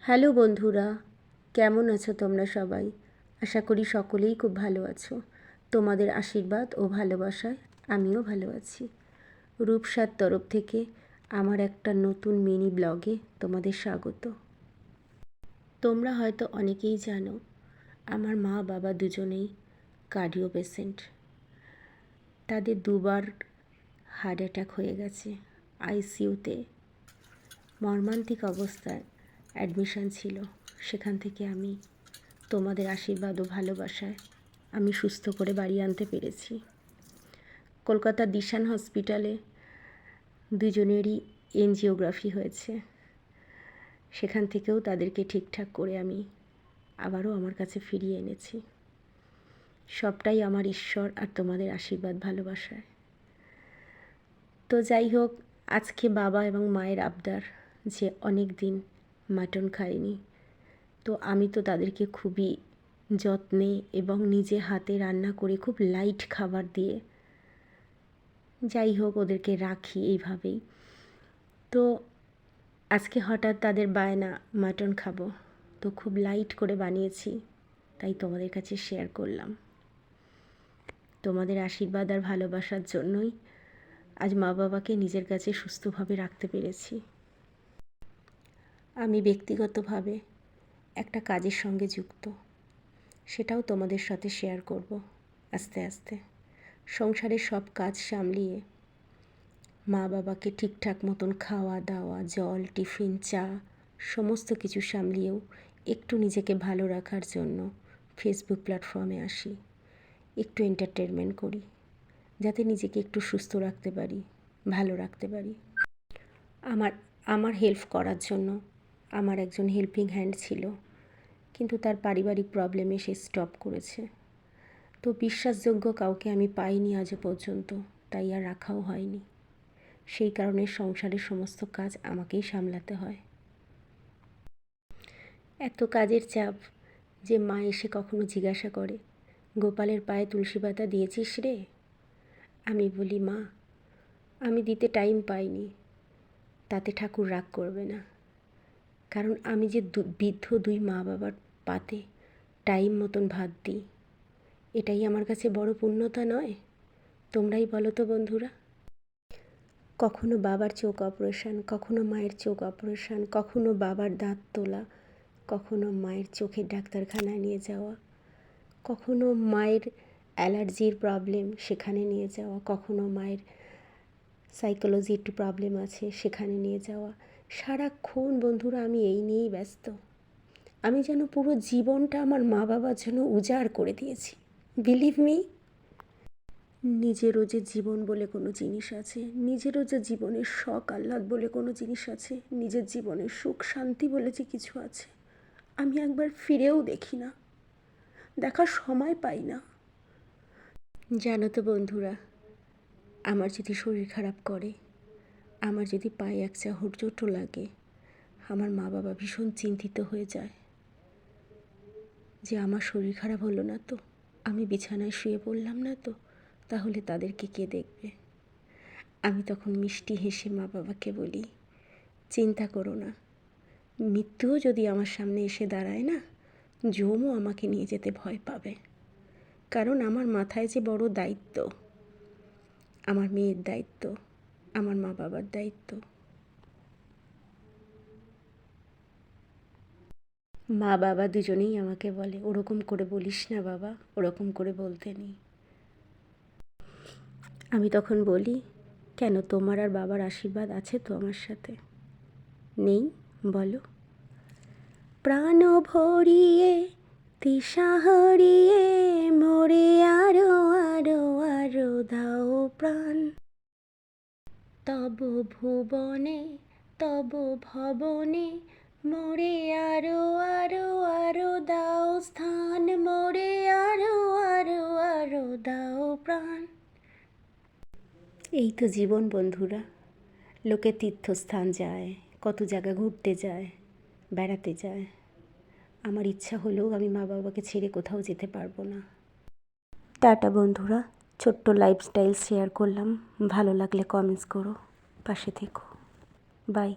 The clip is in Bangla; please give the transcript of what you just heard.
হ্যালো বন্ধুরা, কেমন আছো তোমরা সবাই? আশা করি সকলেই খুব ভালো আছো। তোমাদের আশীর্বাদ ও ভালোবাসায় আমিও ভালো আছি। রূপসার তরফ থেকে আমার একটা নতুন মিনি ব্লগে তোমাদের স্বাগত। তোমরা হয়তো অনেকেই জানো আমার মা বাবা দুজনেই কার্ডিও পেশেন্ট। তাদের দুবার হার্ট অ্যাটাক হয়ে গেছে। আইসিইউতে মর্মান্তিক অবস্থায় অ্যাডমিশন ছিল। সেখান থেকে আমি তোমাদের আশীর্বাদ ও ভালোবাসায় আমি সুস্থ করে বাড়ি আনতে পেরেছি। কলকাতার দিশান হসপিটালে দুজনেরই এনজিওগ্রাফি হয়েছে। সেখান থেকেও তাদেরকে ঠিকঠাক করে আমি আবারও আমার কাছে ফিরিয়ে এনেছি। সবটাই আমার ঈশ্বর আর তোমাদের আশীর্বাদ ভালোবাসায়। তো যাই হোক, আজকে বাবা এবং মায়ের আবদার যে অনেক দিন মাটন খাইনি, তো আমি তো তাদেরকে খুবই যত্নে এবং নিজে হাতে রান্না করে খুব লাইট খাবার দিয়ে যাই হোক ওদেরকে রাখি এইভাবেই। তো আজকে হঠাৎ তাদের বায়না মাটন খাবো, তো খুব লাইট করে বানিয়েছি, তাই তোমাদের কাছে শেয়ার করলাম। তোমাদের আশীর্বাদ আর ভালোবাসার জন্যই আজ মা বাবাকে নিজের কাছে সুস্থভাবে রাখতে পেরেছি। আমি ব্যক্তিগতভাবে একটা কাজের সঙ্গে যুক্ত, সেটাও তোমাদের সাথে শেয়ার করব আস্তে আস্তে। সংসারের সব কাজ সামলিয়ে মা বাবাকে ঠিকঠাক মতন খাওয়া দাওয়া, জল, টিফিন, চা সমস্ত কিছু সামলিয়েও একটু নিজেকে ভালো রাখার জন্য ফেসবুক প্ল্যাটফর্মে আসি, একটু এন্টারটেনমেন্ট করি, যাতে নিজেকে একটু সুস্থ রাখতে পারি, ভালো রাখতে পারি। আমার হেল্প করার জন্য আমার একজন হেল্পিং হ্যান্ড ছিল, কিন্তু তার পারিবারিক প্রবলেমে সে স্টপ করেছে। তো বিশ্বাসযোগ্য কাউকে আমি পাইনি আজও পর্যন্ত, তাই আর রাখাও হয়নি। সেই কারণে সংসারের সমস্ত কাজ আমাকেই সামলাতে হয়। এত কাজের চাপ যে মা এসে কখনো জিজ্ঞাসা করে, গোপালের পায়ে তুলসী পাতা দিয়েছিস রে? আমি বলি, মা আমি দিতে টাইম পাইনি। তাতে ঠাকুর রাগ করবে না, কারণ আমি যে বৃদ্ধ দুই মা বাবার পাতে টাইম মতন ভাত দিই, এটাই আমার কাছে বড় পূর্ণতা নয়? তোমরাই বলো তো বন্ধুরা। কখনো বাবার চোখ অপারেশান, কখনো মায়ের চোখ অপারেশান, কখনো বাবার দাঁত তোলা, কখনো মায়ের চোখের ডাক্তারখানায় নিয়ে যাওয়া, কখনো মায়ের অ্যালার্জির প্রবলেম সেখানে নিয়ে যাওয়া, কখনো মায়ের সাইকোলজি একটু প্রবলেম আছে সেখানে নিয়ে যাওয়া। সারাক্ষণ বন্ধুরা আমি এই নিয়েই ব্যস্ত। আমি যেন পুরো জীবনটা আমার মা বাবার জন্য উজাড় করে দিয়েছি। Believe me. নিজেরও যে জীবন বলে কোনো জিনিস আছে, নিজেরও যে জীবনের শখ আহ্লাদ বলে কোনো জিনিস আছে, নিজের জীবনের সুখ শান্তি বলে যে কিছু আছে, আমি একবার ফিরেও দেখি না, দেখার সময় পাই না। জানো তো বন্ধুরা, আমার যদি শরীর খারাপ করে, আমার যদি পায়ে এক চা চোটও লাগে, আমার মা বাবা ভীষণ চিন্তিত হয়ে যায় যে আমার শরীর খারাপ হলো না তো, আমি বিছানায় শুয়ে পড়লাম না তো, তাহলে তাদেরকে কে দেখবে? আমি তখন মিষ্টি হেসে মা বাবাকে বলি, চিন্তা করো না, মৃত্যুও যদি আমার সামনে এসে দাঁড়ায় না, যমও আমাকে নিয়ে যেতে ভয় পাবে, কারণ আমার মাথায় যে বড় দায়িত্ব, আমার মেয়ের দায়িত্ব, আমার মা বাবার দায়িত্ব। মা বাবা দুজনেই আমাকে বলে, ওরকম করে বলিস না বাবা, ওরকম করে বলতে নেই। আমি তখন বলি, কেন, তোমার আর বাবার আশীর্বাদ আছে তো আমার সাথে? নেই বলো? প্রাণ ভরিয়ে তৃষা হারিয়ে মোরে আরো আরো আরো দাও প্রাণ, তব ভুবনে তব ভবনে মোরে আরো আরো আরো দাও স্থান, মোরে আরো আরো আরো দাও প্রাণ। এই তো জীবন বন্ধুরা। লোকে তীর্থস্থান যায়, কত জায়গা ঘুরতে যায়, বেড়াতে যায়। আমার ইচ্ছা হলেও আমি মা বাবাকে ছেড়ে কোথাও যেতে পারবো না। টাটা বন্ধুরা, ছোট্ট লাইফস্টাইল শেয়ার করলাম। ভালো লাগলে কমেন্টস করো, পাশে থেকো। বাই।